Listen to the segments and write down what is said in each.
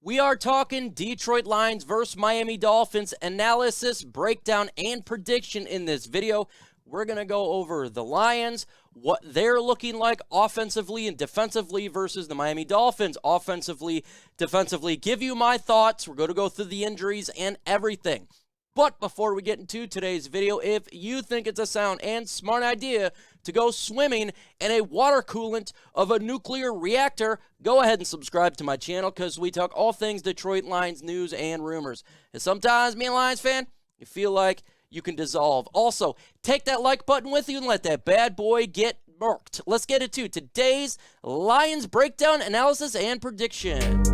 We are talking Detroit Lions versus Miami Dolphins analysis, breakdown, and prediction in this video. We're going to go over the Lions, what they're looking like offensively and defensively versus the Miami Dolphins offensively, defensively. Give you my thoughts. We're going to go through the injuries and everything. But before we get into today's video, if you think it's a sound and smart idea to go swimming in a water coolant of a nuclear reactor, go ahead and subscribe to my channel because we talk all things Detroit Lions news and rumors. And sometimes, being a Lions fan, you feel like you can dissolve. Also, take that like button with you and let that bad boy get murked. Let's get into today's Lions breakdown, analysis, and prediction.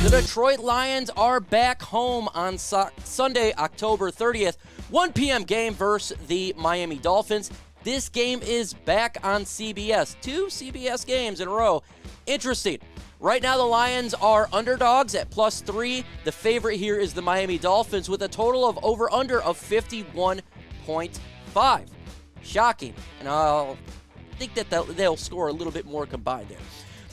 The Detroit Lions are back home on Sunday, October 30th, 1 p.m. game versus the Miami Dolphins. This game is back on CBS. 2 CBS games in a row. Interesting. Right now, the Lions are underdogs at +3. The favorite here is the Miami Dolphins with a total of over-under of 51.5. Shocking. And I'll think that they'll score a little bit more combined there.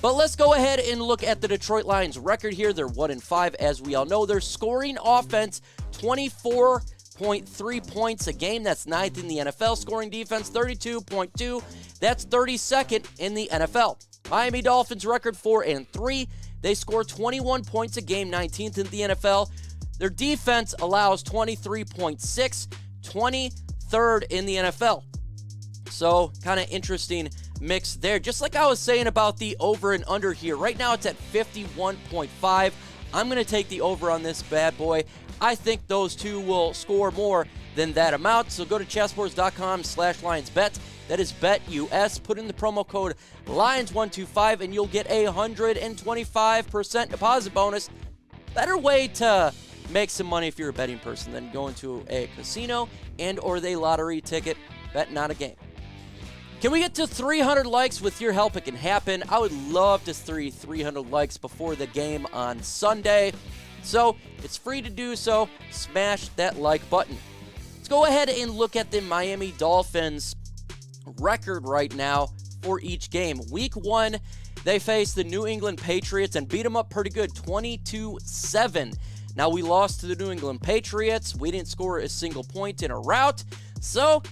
But let's go ahead and look at the Detroit Lions record here. They're 1-5, as we all know. They're scoring offense 24.3 points a game. That's 9th in the NFL. Scoring defense 32.2. That's 32nd in the NFL. Miami Dolphins record 4-3. They score 21 points a game, 19th in the NFL. Their defense allows 23.6, 23rd in the NFL. So, kind of interesting mix there. Just like I was saying about the over and under here. Right now it's at 51.5. I'm going to take the over on this bad boy. I think those two will score more than that amount. So go to chessboards.com/LionsBet. That is BetUS. Put in the promo code Lions125 and you'll get a 125% deposit bonus. Better way to make some money if you're a betting person than going to a casino and or the lottery ticket. Bet, not a game. Can we get to 300 likes? With your help, it can happen. I would love to see 300 likes before the game on Sunday. So, it's free to do so. Smash that like button. Let's go ahead and look at the Miami Dolphins record right now for each game. Week 1, they faced the New England Patriots and beat them up pretty good, 22-7. Now, we lost to the New England Patriots. We didn't score a single point in a rout. So,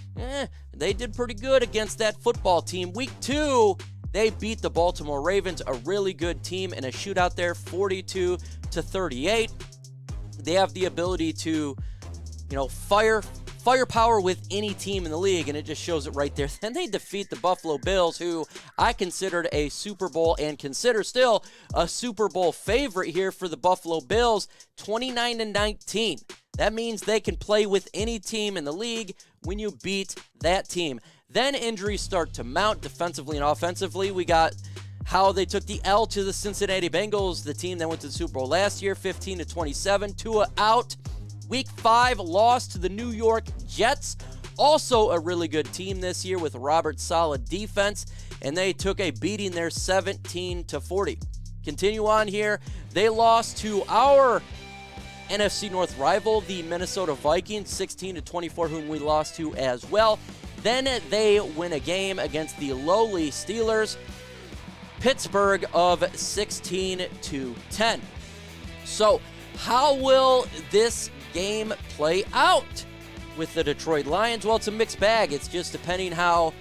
they did pretty good against that football team. Week 2, they beat the Baltimore Ravens, a really good team, in a shootout there, 42-38. They have the ability to, firepower with any team in the league, and it just shows it right there. Then they defeat the Buffalo Bills, who I considered a Super Bowl and consider still a Super Bowl favorite here for the Buffalo Bills, 29-19. That means they can play with any team in the league when you beat that team. Then injuries start to mount defensively and offensively. We got how they took the L to the Cincinnati Bengals, the team that went to the Super Bowl last year, 15-27. Tua out. Week 5, loss to the New York Jets. Also a really good team this year with Robert's solid defense, and they took a beating there, 17-40. Continue on here. They lost to our NFC North rival, the Minnesota Vikings, 16-24, whom we lost to as well. Then they win a game against the lowly Steelers, Pittsburgh, of 16-10. So, how will this game play out with the Detroit Lions? Well, it's a mixed bag. It's just depending how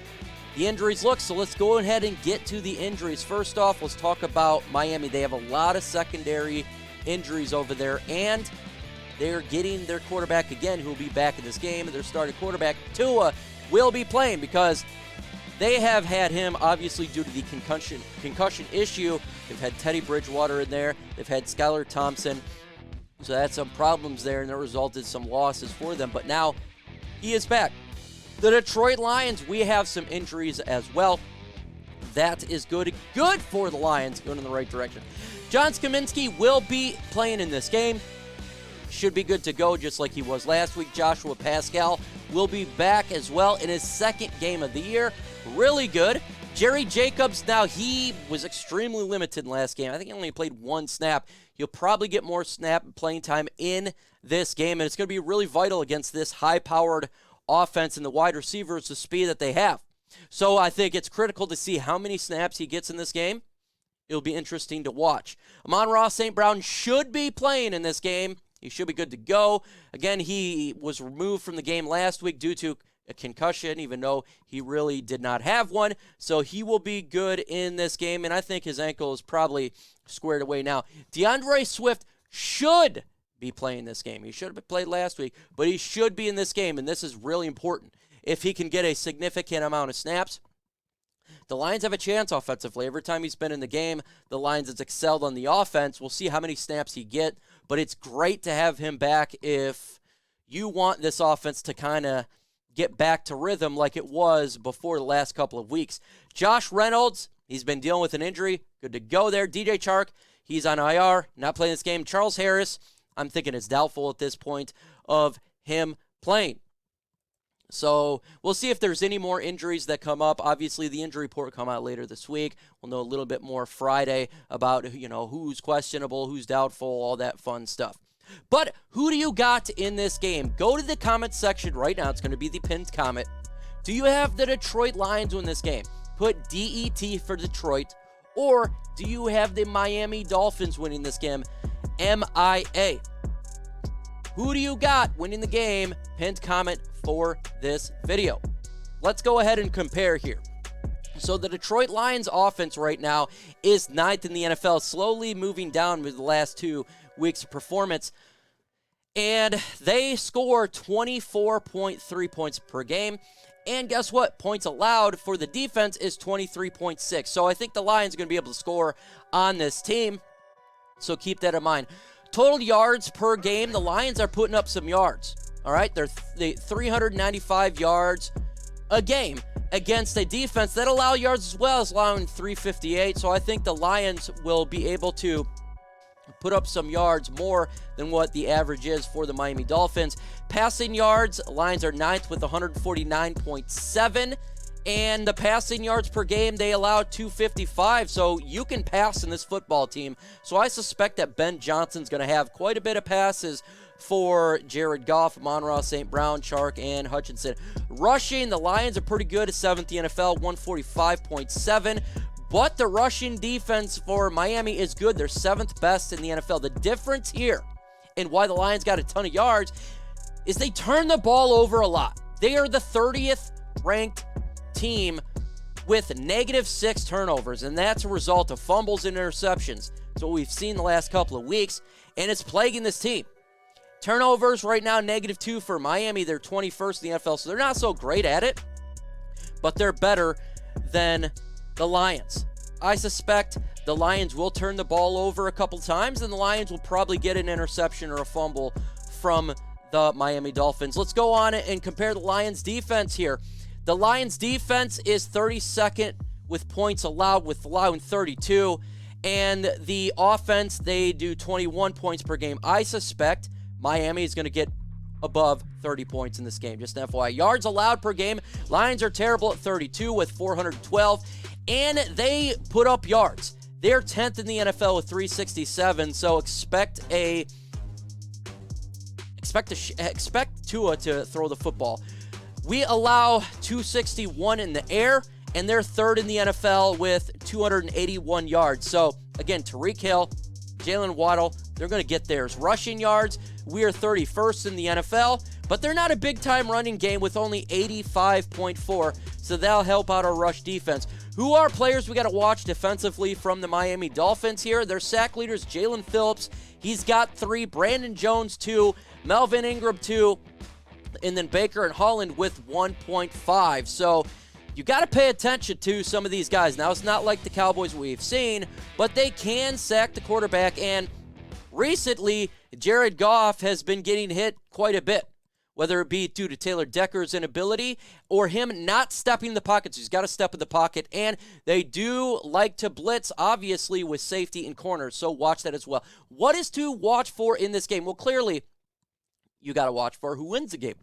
the injuries look. So let's go ahead and get to the injuries. First off, let's talk about Miami. They have a lot of secondary injuries over there, and they're getting their quarterback again, who will be back in this game. Their starting quarterback, Tua, will be playing because they have had him, obviously, due to the concussion issue. They've had Teddy Bridgewater in there. They've had Skylar Thompson. So that's some problems there, and that resulted in some losses for them. But now he is back. The Detroit Lions, we have some injuries as well. That is good for the Lions, going in the right direction. John Cominsky will be playing in this game. Should be good to go, just like he was last week. Joshua Paschal will be back as well in his second game of the year. Really good. Jerry Jacobs, now he was extremely limited in last game. I think he only played 1 snap. He'll probably get more snap playing time in this game, and it's going to be really vital against this high-powered offense and the wide receivers, the speed that they have. So I think it's critical to see how many snaps he gets in this game. It'll be interesting to watch. Amon-Ra St. Brown should be playing in this game. He should be good to go. Again, he was removed from the game last week due to a concussion, even though he really did not have one. So he will be good in this game, and I think his ankle is probably squared away now. DeAndre Swift should be playing this game. He should have played last week, but he should be in this game, and this is really important. If he can get a significant amount of snaps, the Lions have a chance offensively. Every time he's been in the game, the Lions has excelled on the offense. We'll see how many snaps he get, but it's great to have him back if you want this offense to kind of get back to rhythm like it was before the last couple of weeks. Josh Reynolds, he's been dealing with an injury. Good to go there. DJ Chark, he's on IR, not playing this game. Charles Harris, I'm thinking it's doubtful at this point of him playing. So we'll see if there's any more injuries that come up. Obviously, the injury report will come out later this week. We'll know a little bit more Friday about, who's questionable, who's doubtful, all that fun stuff. But who do you got in this game? Go to the comment section right now. It's going to be the pinned comment. Do you have the Detroit Lions win this game? Put DET for Detroit. Or do you have the Miami Dolphins winning this game? MIA. Who do you got winning the game? Pinned comment for this video. Let's go ahead and compare here. So the Detroit Lions offense right now is 9th in the NFL, slowly moving down with the last 2 weeks of performance. And they score 24.3 points per game. And guess what? Points allowed for the defense is 23.6. So I think the Lions are going to be able to score on this team. So keep that in mind. Total yards per game, the Lions are putting up some yards. All right, they're 395 yards a game against a defense that allow yards as well as allowing 358. So I think the Lions will be able to put up some yards more than what the average is for the Miami Dolphins. Passing yards, Lions are 9th with 149.7. And the passing yards per game, they allow 255. So you can pass in this football team. So I suspect that Ben Johnson's going to have quite a bit of passes for Jared Goff, Amon-Ra St. Brown, Chark, and Hutchinson. Rushing, the Lions are pretty good at 7th in the NFL, 145.7. But the rushing defense for Miami is good. They're 7th best in the NFL. The difference here and why the Lions got a ton of yards is they turn the ball over a lot. They are the 30th ranked team with -6 turnovers, and that's a result of fumbles and interceptions. It's what we've seen the last couple of weeks, and it's plaguing this team. Turnovers right now, -2 for Miami. They're 21st in the NFL, so they're not so great at it, but they're better than the Lions. I suspect the Lions will turn the ball over a couple times, and the Lions will probably get an interception or a fumble from the Miami Dolphins. Let's go on and compare the Lions defense here. The Lions defense is 32nd with points allowed, with allowing 32. And the offense, they do 21 points per game. I suspect Miami is going to get above 30 points in this game. Just an FYI. Yards allowed per game, Lions are terrible at 32 with 412. And they put up yards. They're 10th in the NFL with 367. So expect Tua to throw the football. We allow 261 in the air, and they're 3rd in the NFL with 281 yards. So, again, Tyreek Hill, Jalen Waddle, they're going to get theirs. Rushing yards, we are 31st in the NFL, but they're not a big-time running game with only 85.4, so that'll help out our rush defense. Who are players we got to watch defensively from the Miami Dolphins here? Their sack leaders, Jalen Phillips, he's got 3, Brandon Jones 2, Melvin Ingram 2, and then Baker and Holland with 1.5. So you got to pay attention to some of these guys. Now, it's not like the Cowboys we've seen, but they can sack the quarterback. And recently, Jared Goff has been getting hit quite a bit, whether it be due to Taylor Decker's inability or him not stepping in the pocket. So he's got to step in the pocket. And they do like to blitz, obviously, with safety and corners. So watch that as well. What is to watch for in this game? Well, clearly, you got to watch for who wins the game.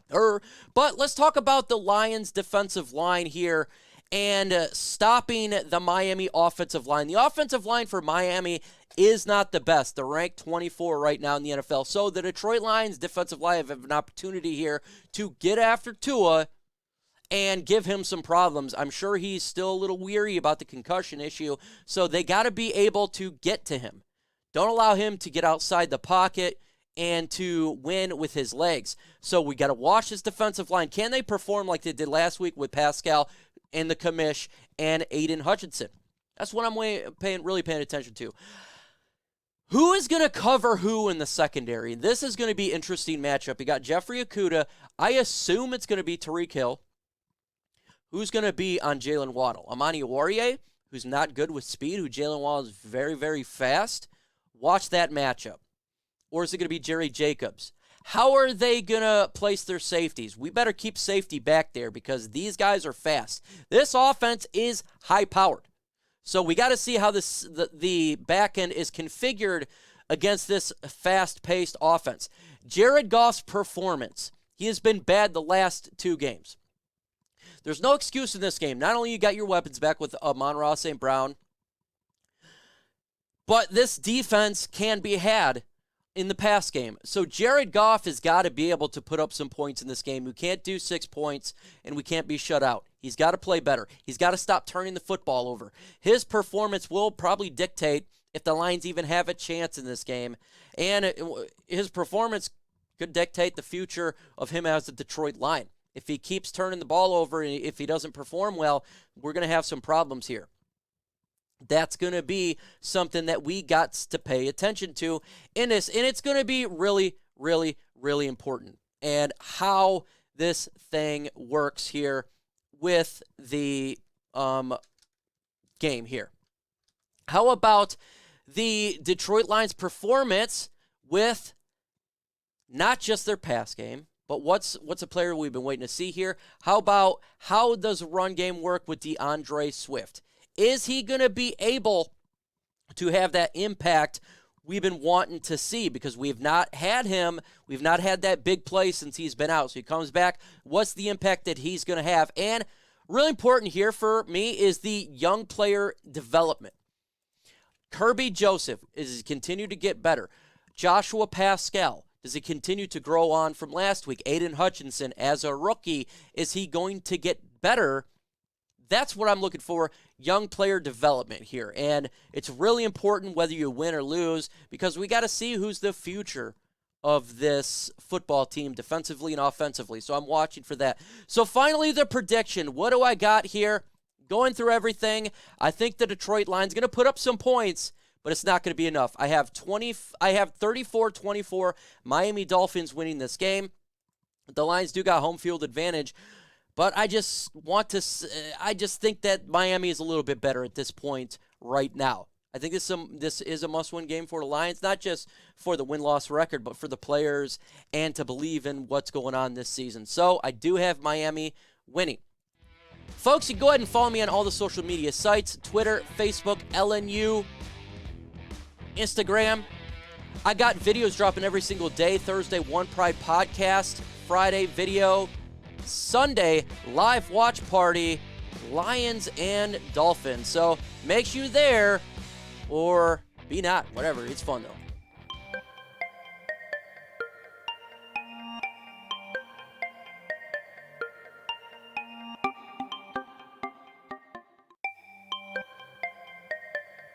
But let's talk about the Lions' defensive line here and stopping the Miami offensive line. The offensive line for Miami is not the best. They're ranked 24 right now in the NFL. So the Detroit Lions defensive line have an opportunity here to get after Tua and give him some problems. I'm sure he's still a little weary about the concussion issue, so they got to be able to get to him. Don't allow him to get outside the pocket and to win with his legs. So we got to watch this defensive line. Can they perform like they did last week with Paschal and the commish and Aiden Hutchinson? That's what I'm really paying attention to. Who is going to cover who in the secondary? This is going to be an interesting matchup. You got Jeffrey Okudah. I assume it's going to be Tyreek Hill. Who's going to be on Jalen Waddle? Amani Oruwariye, who's not good with speed, who Jalen Waddle is very, very fast. Watch that matchup. Or is it going to be Jerry Jacobs? How are they going to place their safeties? We better keep safety back there because these guys are fast. This offense is high-powered. So we got to see how the back end is configured against this fast-paced offense. Jared Goff's performance, he has been bad the last 2 games. There's no excuse in this game. Not only you got your weapons back with Amon-Ra St. Brown, but this defense can be had in the pass game. So Jared Goff has got to be able to put up some points in this game. We can't do 6 points, and we can't be shut out. He's got to play better. He's got to stop turning the football over. His performance will probably dictate if the Lions even have a chance in this game. And his performance could dictate the future of him as a Detroit Lion. If he keeps turning the ball over and if he doesn't perform well, we're going to have some problems here. That's going to be something that we got to pay attention to in this. And it's going to be really, really, really important. And how this thing works here with the game here. How about the Detroit Lions' performance with not just their pass game, but what's a player we've been waiting to see here? How does run game work with DeAndre Swift? Is he going to be able to have that impact we've been wanting to see? Because we've not had him. We've not had that big play since he's been out. So he comes back. What's the impact that he's going to have? And really important here for me is the young player development. Kirby Joseph, is he continue to get better? Joshua Paschal, does he continue to grow on from last week? Aiden Hutchinson, as a rookie, is he going to get better? That's what I'm looking for, young player development here. And it's really important whether you win or lose because we got to see who's the future of this football team defensively and offensively. So I'm watching for that. So finally, the prediction. What do I got here? Going through everything, I think the Detroit Lions going to put up some points, but it's not going to be enough. I have 34-24 Miami Dolphins winning this game. The Lions do got home field advantage, but I just think that Miami is a little bit better at this point right now. I think this is a must-win game for the Lions, not just for the win-loss record, but for the players and to believe in what's going on this season. So I do have Miami winning. Folks, you can go ahead and follow me on all the social media sites, Twitter, Facebook, LNU, Instagram. I got videos dropping every single day. Thursday, One Pride podcast. Friday, video. Sunday, live watch party, Lions and Dolphins. So make sure you're there or be not, whatever. It's fun, though.